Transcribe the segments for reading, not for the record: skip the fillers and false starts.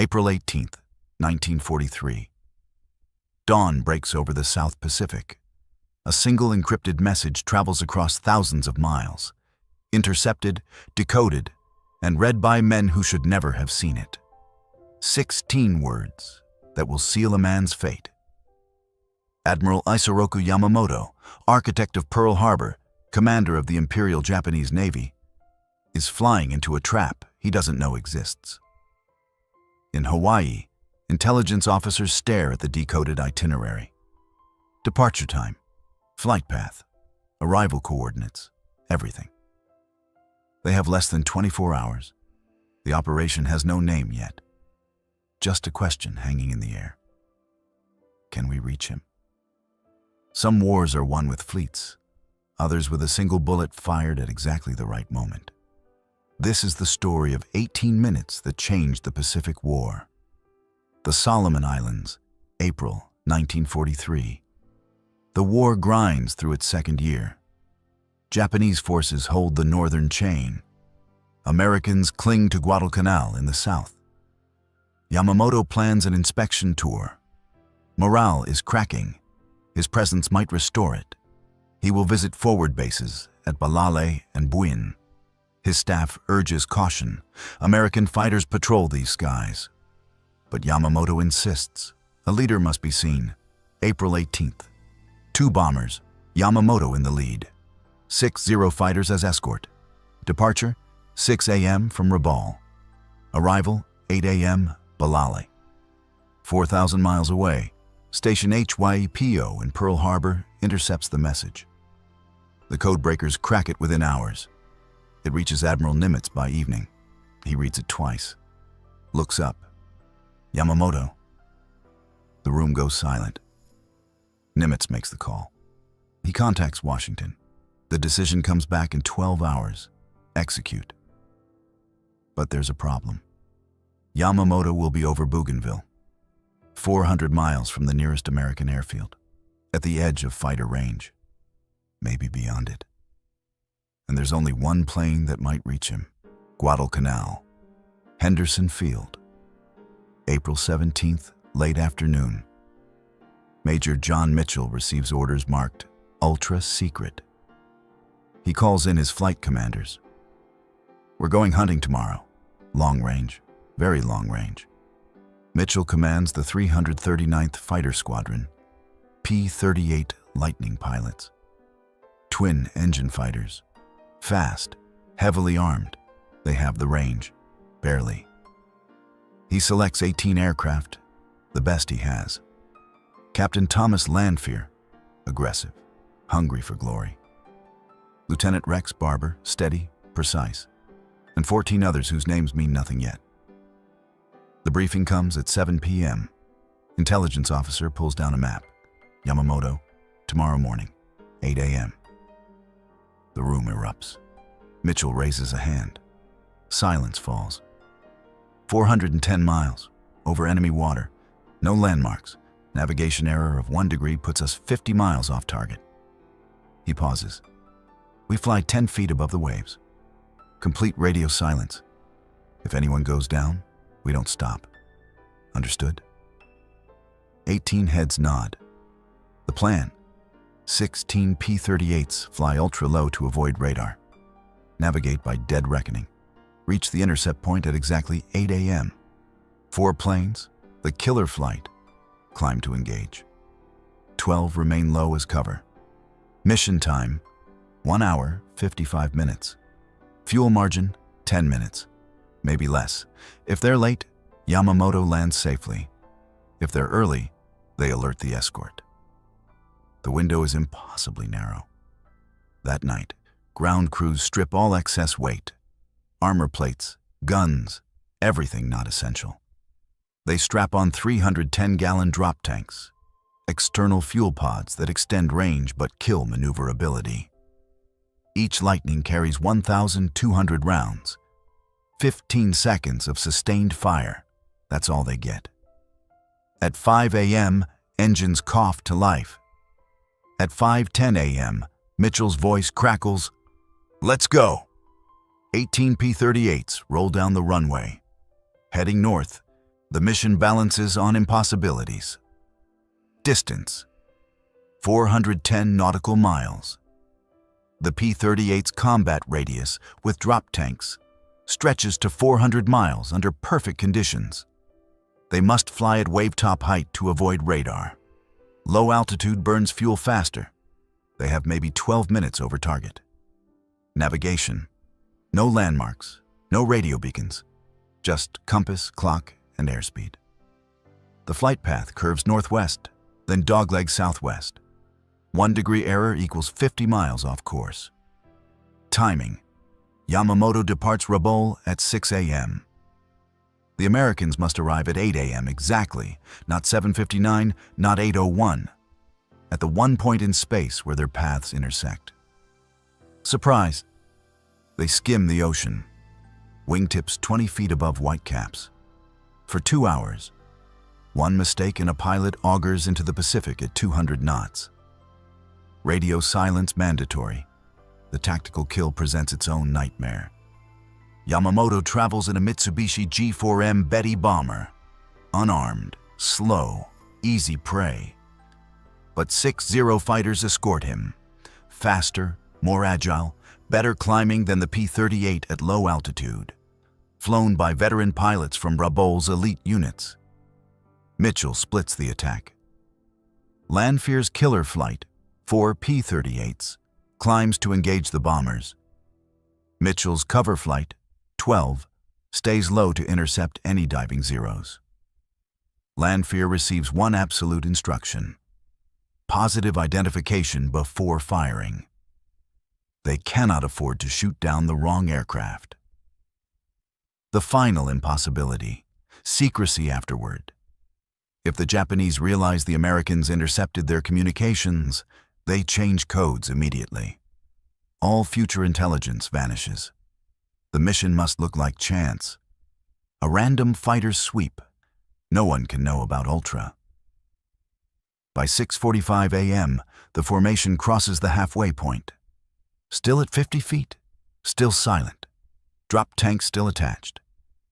April 18, 1943. Dawn breaks over the South Pacific. A single encrypted message travels across thousands of miles, intercepted, decoded, and read by men who should never have seen it. 16 words that will seal a man's fate. Admiral Isoroku Yamamoto, architect of Pearl Harbor, commander of the Imperial Japanese Navy, is flying into a trap he doesn't know exists. In Hawaii, intelligence officers stare at the decoded itinerary. Departure time, flight path, arrival coordinates, everything. They have less than 24 hours. The operation has no name yet. Just a question hanging in the air. Can we reach him? Some wars are won with fleets, others with a single bullet fired at exactly the right moment. This is the story of 18 minutes that changed the Pacific War. The Solomon Islands, April 1943. The war grinds through its second year. Japanese forces hold the northern chain. Americans cling to Guadalcanal in the south. Yamamoto plans an inspection tour. Morale is cracking. His presence might restore it. He will visit forward bases at Balale and Buin. His staff urges caution. American fighters patrol these skies. But Yamamoto insists. A leader must be seen. April 18th. 2 bombers, Yamamoto in the lead. 6 Zero fighters as escort. Departure, 6 a.m. from Rabaul. Arrival, 8 a.m. Balale. 4,000 miles away, Station HYEPO in Pearl Harbor intercepts the message. The codebreakers crack it within hours. It reaches Admiral Nimitz by evening. He reads it twice. Looks up. Yamamoto. The room goes silent. Nimitz makes the call. He contacts Washington. The decision comes back in 12 hours. Execute. But there's a problem. Yamamoto will be over Bougainville, 400 miles from the nearest American airfield, at the edge of fighter range, maybe beyond it. And there's only one plane that might reach him, Guadalcanal, Henderson Field. April 17th, late afternoon. Major John Mitchell receives orders marked Ultra Secret. He calls in his flight commanders. We're going hunting tomorrow. Long range, very long range. Mitchell commands the 339th Fighter Squadron, P-38 Lightning pilots. Twin engine fighters. Fast, heavily armed. They have the range, barely. He selects 18 aircraft, the best he has. Captain Thomas Lanfear, aggressive, hungry for glory. Lieutenant Rex Barber, steady, precise. And 14 others whose names mean nothing yet. The briefing comes at 7 p.m. Intelligence officer pulls down a map. Yamamoto, tomorrow morning, 8 a.m. The room erupts. Mitchell raises a hand. Silence falls. 410 miles, over enemy water, no landmarks. Navigation error of 1 degree puts us 50 miles off target. He pauses. We fly 10 feet above the waves. Complete radio silence. If anyone goes down, we don't stop. Understood? 18 heads nod. The plan: 16 P-38s fly ultra-low to avoid radar. Navigate by dead reckoning. Reach the intercept point at exactly 8 a.m. 4 planes, the killer flight, climb to engage. 12 remain low as cover. Mission time, 1 hour, 55 minutes. Fuel margin, 10 minutes. Maybe less. If they're late, Yamamoto lands safely. If they're early, they alert the escort. The window is impossibly narrow. That night, ground crews strip all excess weight. Armor plates, guns, everything not essential. They strap on 310-gallon drop tanks, external fuel pods that extend range but kill maneuverability. Each Lightning carries 1,200 rounds. 15 seconds of sustained fire. That's all they get. At 5 a.m., engines cough to life. At 5:10 a.m., Mitchell's voice crackles, "Let's go!" 18 P-38s roll down the runway. Heading north, The mission balances on impossibilities. Distance: 410 nautical miles. The P-38's combat radius with drop tanks stretches to 400 miles under perfect conditions. They must fly at wave-top height to avoid radar. Low altitude burns fuel faster. They have maybe 12 minutes over target. Navigation: no landmarks, no radio beacons, just compass, clock, and airspeed. The flight path curves northwest, then dogleg southwest. 1 degree error equals 50 miles off course. Timing: Yamamoto departs Rabaul at 6 a.m. The Americans must arrive at 8 a.m. exactly, not 7:59, not 8:01, at the one point in space where their paths intersect. Surprise! They skim the ocean, wingtips 20 feet above whitecaps. For 2 hours, one mistake in a pilot augurs into the Pacific at 200 knots. Radio silence mandatory. The tactical kill presents its own nightmare. Yamamoto travels in a Mitsubishi G4M Betty bomber. Unarmed, slow, easy prey. But 60 fighters escort him. Faster, more agile, better climbing than the P-38 at low altitude. Flown by veteran pilots from Rabaul's elite units. Mitchell splits the attack. Lanfear's killer flight, 4 P-38s, climbs to engage the bombers. Mitchell's cover flight, 12, stays low to intercept any diving Zeros. Lanfear receives one absolute instruction: positive identification before firing. They cannot afford to shoot down the wrong aircraft. The final impossibility: secrecy afterward. If the Japanese realize the Americans intercepted their communications, they change codes immediately. All future intelligence vanishes. The mission must look like chance. A random fighter's sweep. No one can know about Ultra. By 6:45 a.m., the formation crosses the halfway point. Still at 50 feet, still silent. Drop tanks still attached.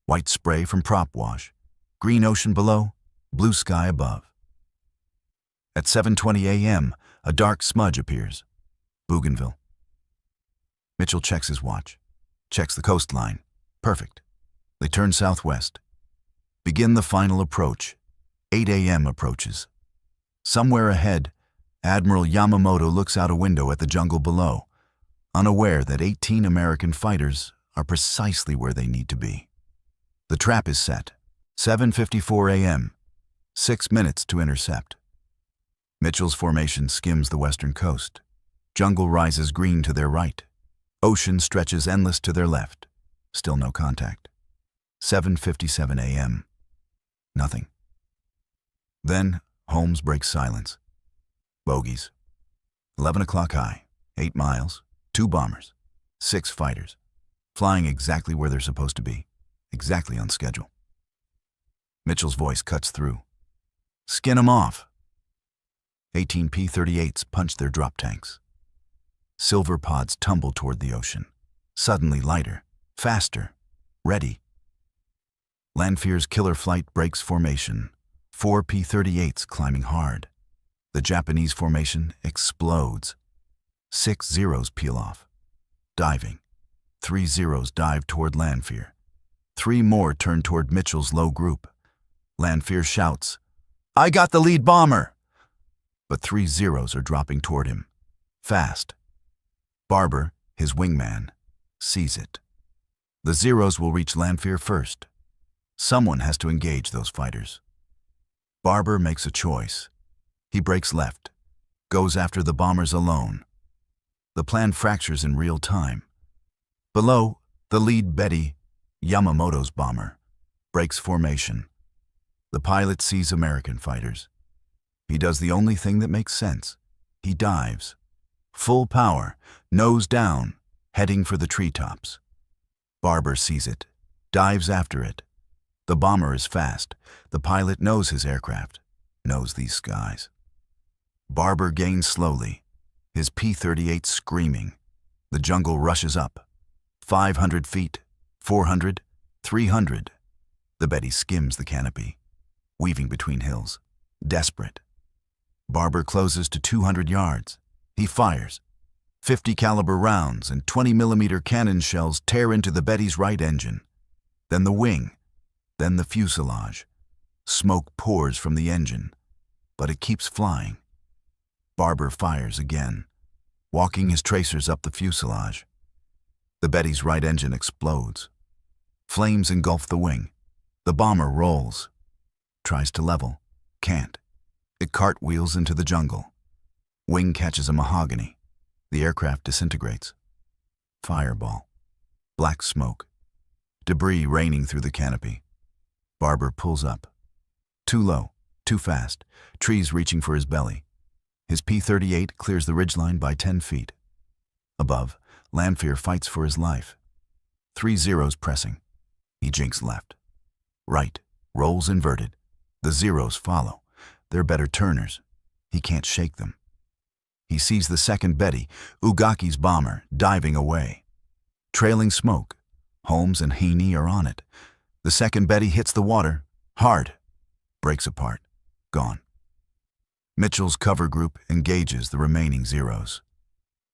White spray from prop wash. Green ocean below, blue sky above. At 7:20 a.m., a dark smudge appears. Bougainville. Mitchell checks his watch. Checks the coastline. Perfect. They turn southwest. Begin the final approach. 8 a.m. approaches. Somewhere ahead, Admiral Yamamoto looks out a window at the jungle below, unaware that 18 American fighters are precisely where they need to be. The trap is set. 7:54 a.m. 6 minutes to intercept. Mitchell's formation skims the western coast. Jungle rises green to their right. Ocean stretches endless to their left. Still no contact. 7:57 a.m. Nothing. Then Holmes breaks silence. Bogies. 11 o'clock high. 8 miles. 2 bombers. 6 fighters. Flying exactly where they're supposed to be. Exactly on schedule. Mitchell's voice cuts through. Skin 'em off. 18 P-38s punch their drop tanks. Silver pods tumble toward the ocean. Suddenly lighter, faster, ready. Lanfear's killer flight breaks formation. 4 P-38s climbing hard. The Japanese formation explodes. 6 Zeros peel off. Diving. 3 Zeros dive toward Lanfear. 3 more turn toward Mitchell's low group. Lanfear shouts, "I got the lead bomber!" But 3 Zeros are dropping toward him. Fast. Barber, his wingman, sees it. The Zeros will reach Lanfear first. Someone has to engage those fighters. Barber makes a choice. He breaks left, goes after the bombers alone. The plan fractures in real time. Below, the lead Betty, Yamamoto's bomber, breaks formation. The pilot sees American fighters. He does the only thing that makes sense. He dives. Full power, nose down, heading for the treetops. Barber sees it, dives after it. The bomber is fast. The pilot knows his aircraft, knows these skies. Barber gains slowly, his P-38 screaming. The jungle rushes up. 500 feet, 400, 300. The Betty skims the canopy, weaving between hills. Desperate. Barber closes to 200 yards. He fires. 50 caliber rounds and 20mm cannon shells tear into the Betty's right engine. Then the wing. Then the fuselage. Smoke pours from the engine, but it keeps flying. Barber fires again, walking his tracers up the fuselage. The Betty's right engine explodes. Flames engulf the wing. The bomber rolls. Tries to level. Can't. It cartwheels into the jungle. Wing catches a mahogany. The aircraft disintegrates. Fireball. Black smoke. Debris raining through the canopy. Barber pulls up. Too low, too fast, trees reaching for his belly. His P-38 clears the ridgeline by 10 feet. Above, Lanfear fights for his life. 3 zeros pressing. He jinks left. Right, rolls inverted. The zeros follow. They're better turners. He can't shake them. He sees the second Betty, Ugaki's bomber, diving away. Trailing smoke. Holmes and Heaney are on it. The second Betty hits the water, hard. Breaks apart. Gone. Mitchell's cover group engages the remaining zeros.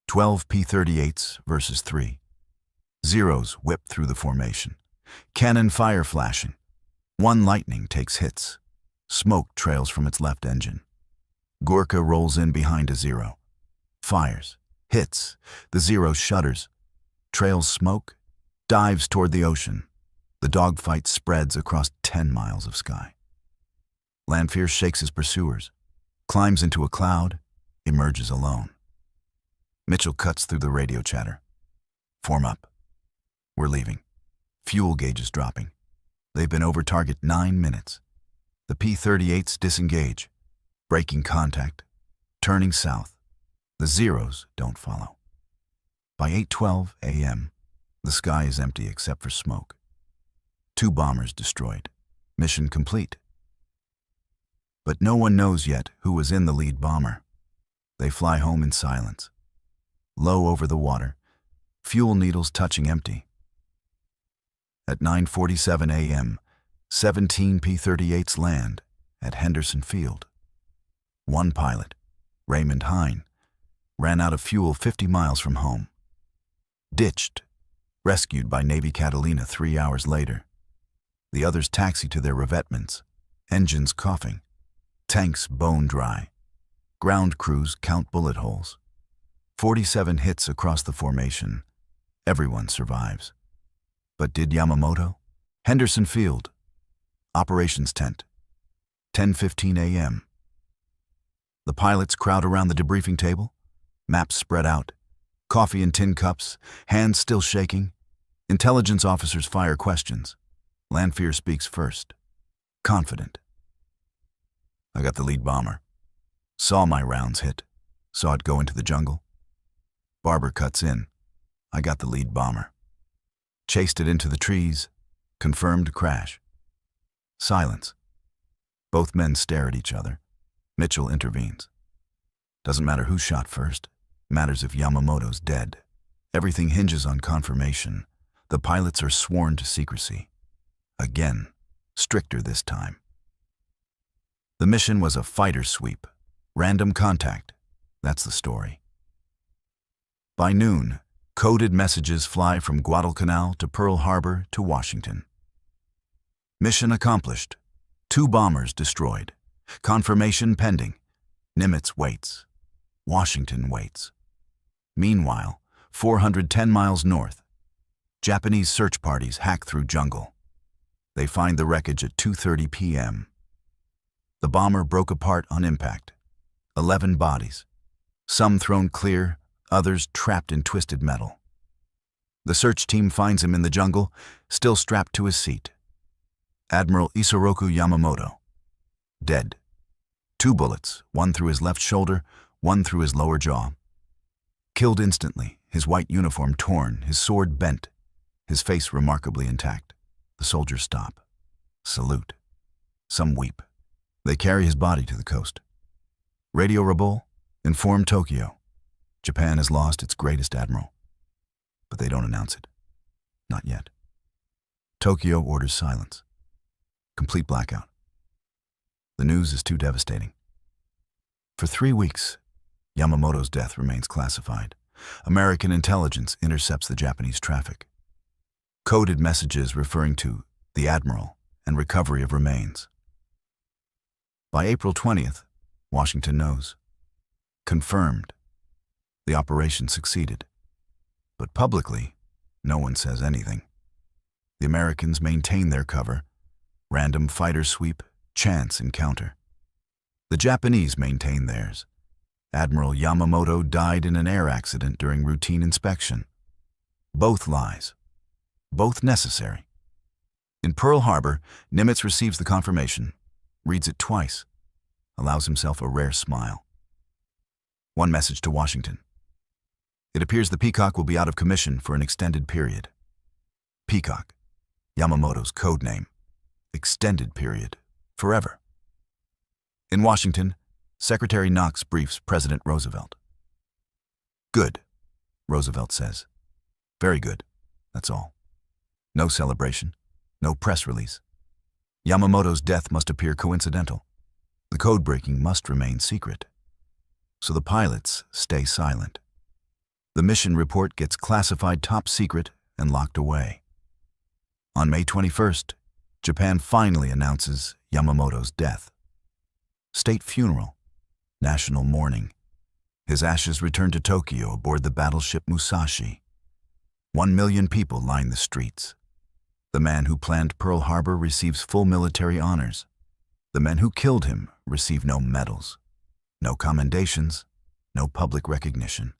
12 P-38s versus 3. Zeros whip through the formation. Cannon fire flashing. One Lightning takes hits. Smoke trails from its left engine. Gurkha rolls in behind a zero. Fires. Hits. The zero shudders. Trails smoke. Dives toward the ocean. The dogfight spreads across 10 miles of sky. Lanfear shakes his pursuers, climbs into a cloud, emerges alone. Mitchell cuts through the radio chatter. Form up. We're leaving. Fuel gauges dropping. They've been over target 9 minutes. The P-38s disengage, breaking contact, turning south. The zeros don't follow. By 8:12 a.m., the sky is empty except for smoke. 2 bombers destroyed. Mission complete. But no one knows yet who was in the lead bomber. They fly home in silence. Low over the water, fuel needles touching empty. At 9:47 a.m., 17 P-38s land at Henderson Field. One pilot, Raymond Hine, ran out of fuel 50 miles from home. Ditched, rescued by Navy Catalina 3 hours later. The others taxi to their revetments, engines coughing, tanks bone dry. Ground crews count bullet holes. 47 hits across the formation. Everyone survives. But did Yamamoto? Henderson Field. Operations tent. 10:15 a.m. The pilots crowd around the debriefing table. Maps spread out. Coffee in tin cups. Hands still shaking. Intelligence officers fire questions. Lanfear speaks first. Confident. I got the lead bomber. Saw my rounds hit. Saw it go into the jungle. Barber cuts in. I got the lead bomber. Chased it into the trees. Confirmed crash. Silence. Both men stare at each other. Mitchell intervenes. Doesn't matter who shot first. Matters if Yamamoto's dead. Everything hinges on confirmation. The pilots are sworn to secrecy. Again, stricter this time. The mission was a fighter sweep. Random contact. That's the story. By noon, coded messages fly from Guadalcanal to Pearl Harbor to Washington. Mission accomplished. 2 bombers destroyed. Confirmation pending. Nimitz waits. Washington waits. Meanwhile, 410 miles north, Japanese search parties hack through jungle. They find the wreckage at 2:30 p.m. The bomber broke apart on impact. 11 bodies. Some thrown clear, others trapped in twisted metal. The search team finds him in the jungle, still strapped to his seat. Admiral Isoroku Yamamoto. Dead. 2 bullets, one through his left shoulder, one through his lower jaw. Killed instantly, his white uniform torn, his sword bent, his face remarkably intact. The soldiers stop. Salute. Some weep. They carry his body to the coast. Radio Rabaul, inform Tokyo. Japan has lost its greatest admiral. But they don't announce it. Not yet. Tokyo orders silence. Complete blackout. The news is too devastating. For 3 weeks, Yamamoto's death remains classified. American intelligence intercepts the Japanese traffic. Coded messages referring to the Admiral and recovery of remains. By April 20th, Washington knows. Confirmed. The operation succeeded. But publicly, no one says anything. The Americans maintain their cover. Random fighter sweep, chance encounter. The Japanese maintain theirs. Admiral Yamamoto died in an air accident during routine inspection. Both lies. Both necessary. In Pearl Harbor, Nimitz receives the confirmation, reads it twice, allows himself a rare smile. One message to Washington. It appears the Peacock will be out of commission for an extended period. Peacock, Yamamoto's code name. Extended period. Forever. In Washington, Secretary Knox briefs President Roosevelt. Good, Roosevelt says. Very good, that's all. No celebration, no press release. Yamamoto's death must appear coincidental. The code breaking must remain secret. So the pilots stay silent. The mission report gets classified top secret and locked away. On May 21st, Japan finally announces Yamamoto's death. State funeral, national mourning. His ashes return to Tokyo aboard the battleship Musashi. 1 million people line the streets. The man who planned Pearl Harbor receives full military honors. The men who killed him receive no medals, no commendations, no public recognition.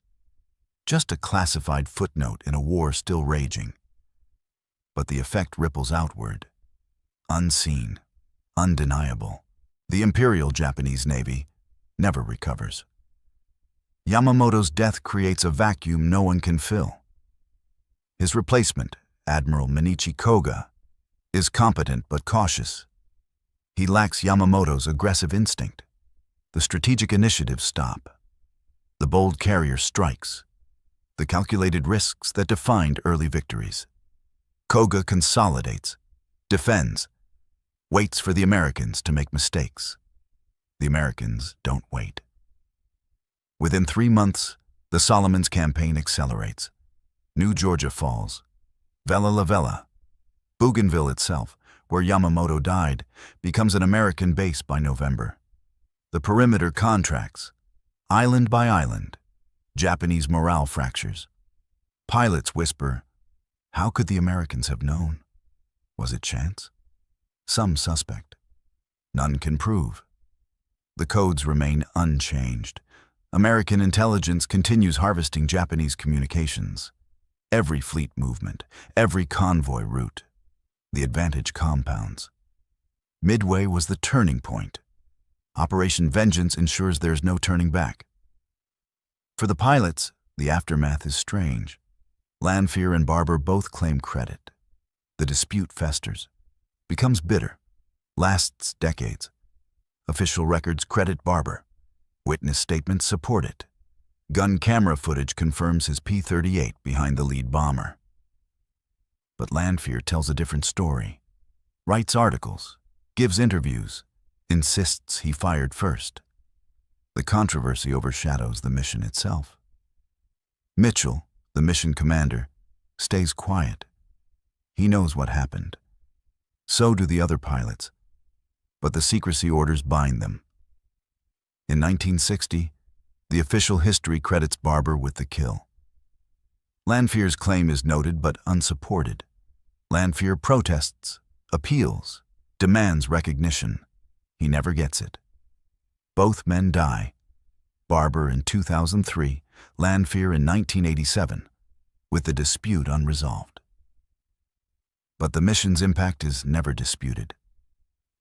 Just a classified footnote in a war still raging. But the effect ripples outward. Unseen, undeniable. The Imperial Japanese Navy never recovers. Yamamoto's death creates a vacuum no one can fill. His replacement, Admiral Minichi Koga, is competent but cautious. He lacks Yamamoto's aggressive instinct. The strategic initiatives stop. The bold carrier strikes. The calculated risks that defined early victories. Koga consolidates, defends, waits for the Americans to make mistakes. The Americans don't wait. Within 3 months, the Solomons campaign accelerates. New Georgia falls. Vella La Vella, Bougainville itself, where Yamamoto died, becomes an American base by November. The perimeter contracts. Island by island, Japanese morale fractures. Pilots whisper, how could the Americans have known? Was it chance? Some suspect. None can prove. The codes remain unchanged. American intelligence continues harvesting Japanese communications. Every fleet movement, every convoy route. The advantage compounds. Midway was the turning point. Operation Vengeance ensures there's no turning back. For the pilots, the aftermath is strange. Lanfear and Barber both claim credit. The dispute festers, becomes bitter, lasts decades. Official records credit Barber. Witness statements support it. Gun camera footage confirms his P-38 behind the lead bomber. But Lanfear tells a different story. Writes articles, gives interviews, insists he fired first. The controversy overshadows the mission itself. Mitchell, the mission commander, stays quiet. He knows what happened. So do the other pilots. But the secrecy orders bind them. In 1960, the official history credits Barber with the kill. Lanfear's claim is noted but unsupported. Lanfear protests, appeals, demands recognition. He never gets it. Both men die. Barber in 2003, Lanfear in 1987, with the dispute unresolved. But the mission's impact is never disputed.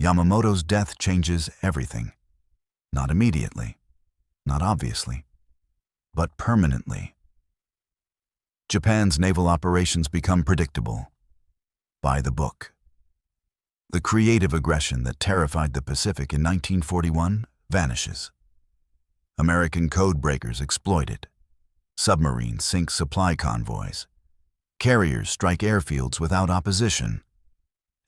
Yamamoto's death changes everything. Not immediately, not obviously, but permanently. Japan's naval operations become predictable. By the book. The creative aggression that terrified the Pacific in 1941 vanishes. American code breakers exploit it. Submarines sink supply convoys. Carriers strike airfields without opposition.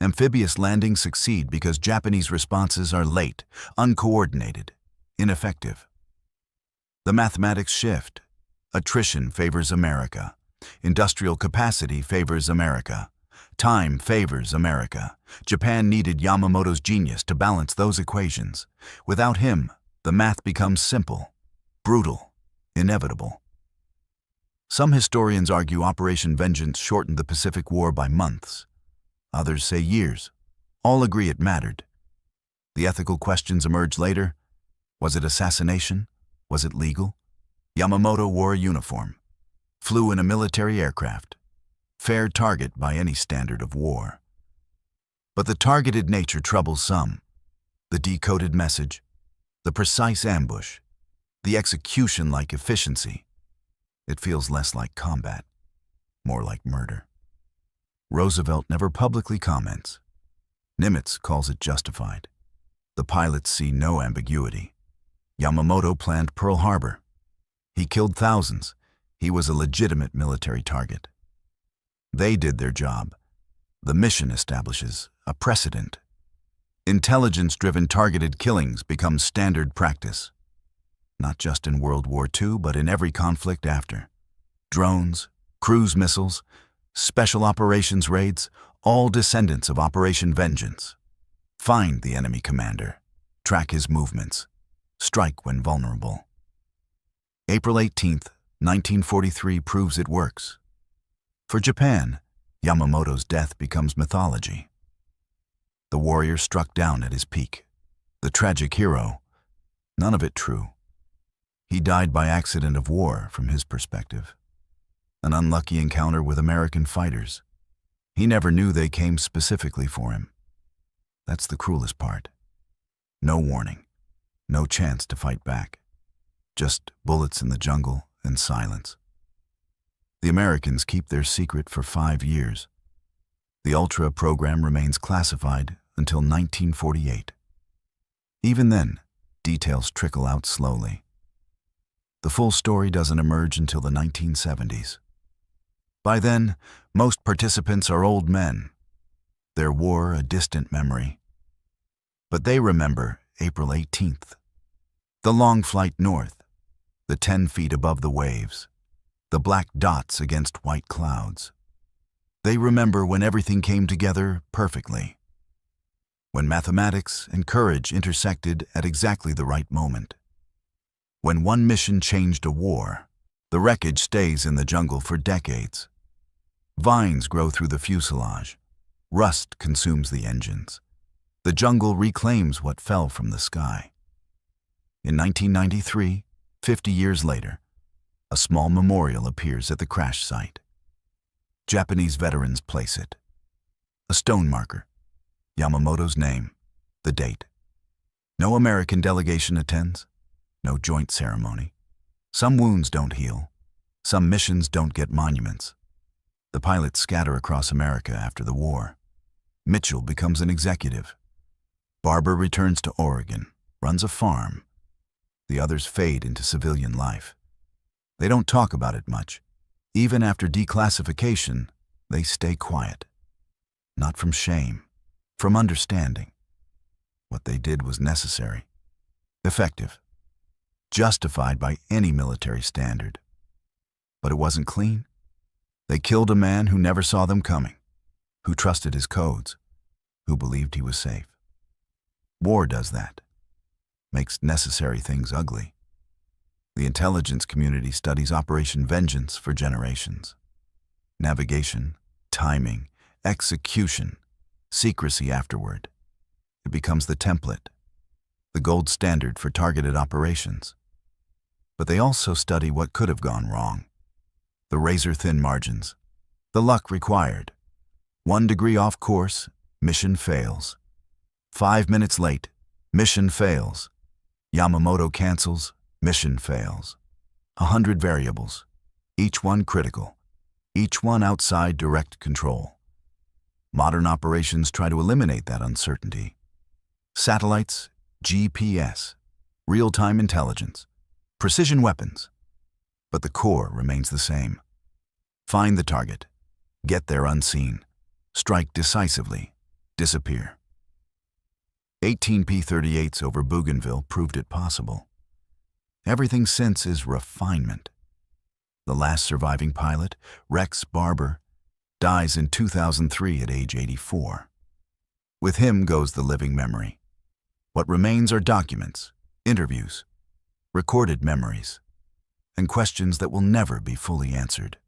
Amphibious landings succeed because Japanese responses are late, uncoordinated, ineffective. The mathematics shift. Attrition favors America. Industrial capacity favors America. Time favors America. Japan needed Yamamoto's genius to balance those equations. Without him, the math becomes simple, brutal, inevitable. Some historians argue Operation Vengeance shortened the Pacific War by months. Others say years. All agree it mattered. The ethical questions emerge later. Was it assassination? Was it legal? Yamamoto wore a uniform, flew in a military aircraft, fair target by any standard of war. But the targeted nature troubles some. The decoded message, the precise ambush, the execution-like efficiency. It feels less like combat, more like murder. Roosevelt never publicly comments. Nimitz calls it justified. The pilots see no ambiguity. Yamamoto planned Pearl Harbor. He killed thousands. He was a legitimate military target. They did their job. The mission establishes a precedent. Intelligence-driven targeted killings become standard practice. Not just in World War II, but in every conflict after. Drones, cruise missiles, special operations raids, all descendants of Operation Vengeance. Find the enemy commander, track his movements, strike when vulnerable. April 18, 1943 proves it works. For Japan, Yamamoto's death becomes mythology. The warrior struck down at his peak. The tragic hero, none of it true. He died by accident of war from his perspective. An unlucky encounter with American fighters. He never knew they came specifically for him. That's the cruelest part. No warning, no chance to fight back. Just bullets in the jungle and silence. The Americans keep their secret for 5 years. The Ultra program remains classified until 1948. Even then, details trickle out slowly. The full story doesn't emerge until the 1970s. By then, most participants are old men. Their war a distant memory. But they remember April 18th. The long flight north. The 10 feet above the waves, the black dots against white clouds. They remember when everything came together perfectly, when mathematics and courage intersected at exactly the right moment. When one mission changed a war, the wreckage stays in the jungle for decades. Vines grow through the fuselage. Rust consumes the engines. The jungle reclaims what fell from the sky. In 1993, 50 years later, a small memorial appears at the crash site. Japanese veterans place it. A stone marker, Yamamoto's name, the date. No American delegation attends, no joint ceremony. Some wounds don't heal, some missions don't get monuments. The pilots scatter across America after the war. Mitchell becomes an executive. Barber returns to Oregon, runs a farm. The others fade into civilian life. They don't talk about it much. Even after declassification, they stay quiet. Not from shame, from understanding. What they did was necessary, effective, justified by any military standard. But it wasn't clean. They killed a man who never saw them coming, who trusted his codes, who believed he was safe. War does that. Makes necessary things ugly. The intelligence community studies Operation Vengeance for generations. Navigation, timing, execution, secrecy afterward. It becomes the template, the gold standard for targeted operations. But they also study what could have gone wrong. The razor-thin margins, the luck required. 1 degree off course, mission fails. 5 minutes late, mission fails. Yamamoto cancels, mission fails. 100 variables, each one critical, each one outside direct control. Modern operations try to eliminate that uncertainty. Satellites, GPS, real-time intelligence, precision weapons. But the core remains the same. Find the target, get there unseen, strike decisively, disappear. 18 P-38s over Bougainville proved it possible. Everything since is refinement. The last surviving pilot, Rex Barber, dies in 2003 at age 84. With him goes the living memory. What remains are documents, interviews, recorded memories, and questions that will never be fully answered.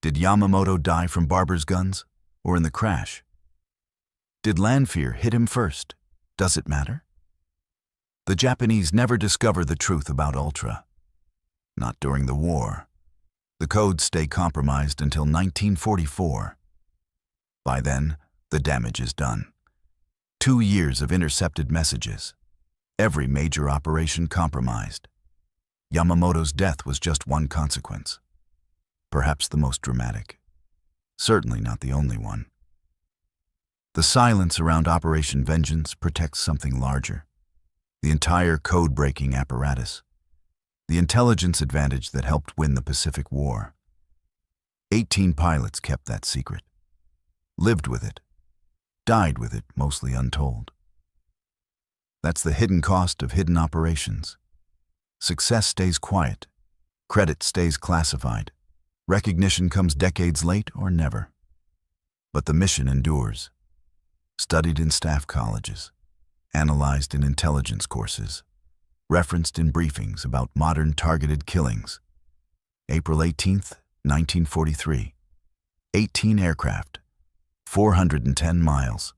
Did Yamamoto die from Barber's guns, or in the crash? Did land fear hit him first? Does it matter? The Japanese never discover the truth about Ultra. Not during the war. The codes stay compromised until 1944. By then, the damage is done. 2 years of intercepted messages. Every major operation compromised. Yamamoto's death was just one consequence. Perhaps the most dramatic. Certainly not the only one. The silence around Operation Vengeance protects something larger. The entire code-breaking apparatus. The intelligence advantage that helped win the Pacific War. 18 pilots kept that secret. Lived with it. Died with it, mostly untold. That's the hidden cost of hidden operations. Success stays quiet. Credit stays classified. Recognition comes decades late or never. But the mission endures. Studied in staff colleges. Analyzed in intelligence courses. Referenced in briefings about modern targeted killings. April 18th, 1943. 18 aircraft. 410 miles.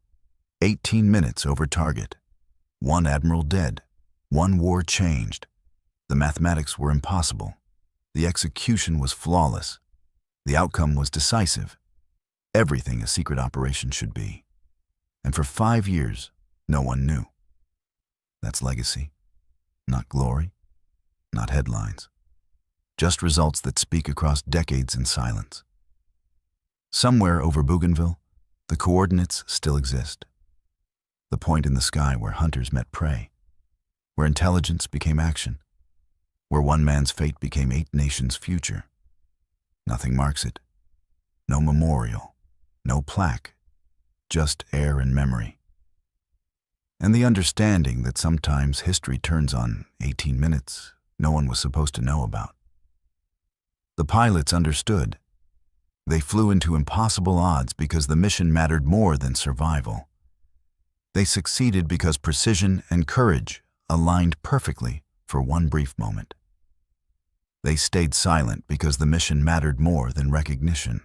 18 minutes over target. 1 admiral dead. 1 war changed. The mathematics were impossible. The execution was flawless. The outcome was decisive. Everything a secret operation should be. And for 5 years, no one knew. That's legacy. Not glory. Not headlines. Just results that speak across decades in silence. Somewhere over Bougainville, the coordinates still exist. The point in the sky where hunters met prey. Where intelligence became action. Where one man's fate became 8 nations' future. Nothing marks it. No memorial. No plaque. Just air and memory. And the understanding that sometimes history turns on 18 minutes no one was supposed to know about. The pilots understood. They flew into impossible odds because the mission mattered more than survival. They succeeded because precision and courage aligned perfectly for one brief moment. They stayed silent because the mission mattered more than recognition.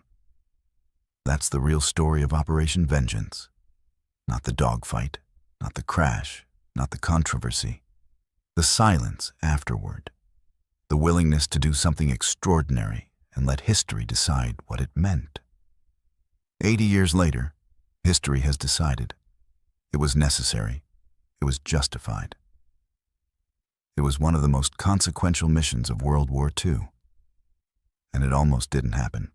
That's the real story of Operation Vengeance. Not the dogfight, not the crash, not the controversy. The silence afterward. The willingness to do something extraordinary and let history decide what it meant. 80 years later, history has decided. It was necessary. It was justified. It was one of the most consequential missions of World War II. And it almost didn't happen.